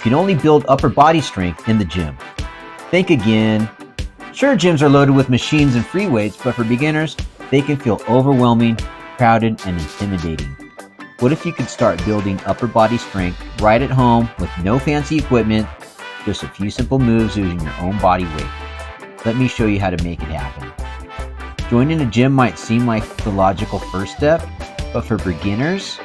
You can only build upper body strength in the gym. Think again. Sure, gyms are loaded with machines and free weights, but for beginners, they can feel overwhelming, crowded, and intimidating. What if you could start building upper body strength right at home with no fancy equipment, just a few simple moves using your own body weight? Let me show you how to make it happen. Joining a gym might seem like the logical first step, but for beginners,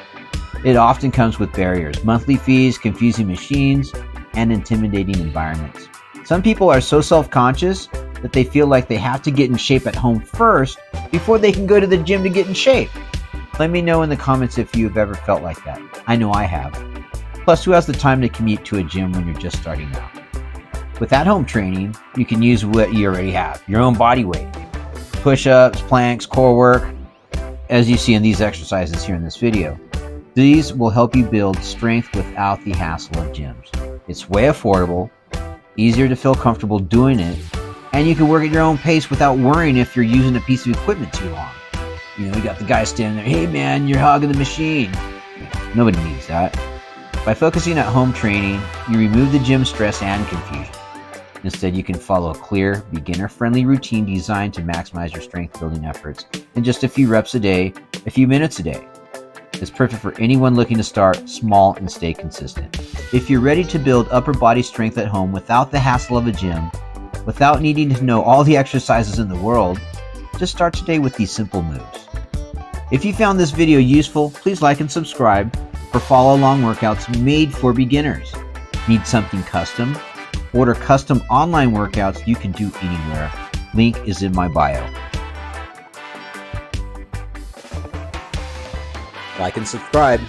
it often comes with barriers, monthly fees, confusing machines, and intimidating environments. Some people are so self-conscious that they feel like they have to get in shape at home first before they can go to the gym to get in shape. Let me know in the comments if you've ever felt like that. I know I have. Plus, who has the time to commute to a gym when you're just starting out? With at-home training, you can use what you already have, your own body weight. Push-ups, planks, core work, as you see in these exercises here in this video. These will help you build strength without the hassle of gyms. It's way affordable, easier to feel comfortable doing it, and you can work at your own pace without worrying if you're using a piece of equipment too long. You got the guy standing there, hey man, you're hogging the machine. Nobody needs that. By focusing at home training, you remove the gym stress and confusion. Instead, you can follow a clear, beginner-friendly routine designed to maximize your strength-building efforts in just a few reps a day, a few minutes a day. It's perfect for anyone looking to start small and stay consistent. If you're ready to build upper body strength at home without the hassle of a gym, without needing to know all the exercises in the world, just start today with these simple moves. If you found this video useful, please like and subscribe for follow-along workouts made for beginners. Need something custom? Order custom online workouts you can do anywhere. Link is in my bio. Like and subscribe.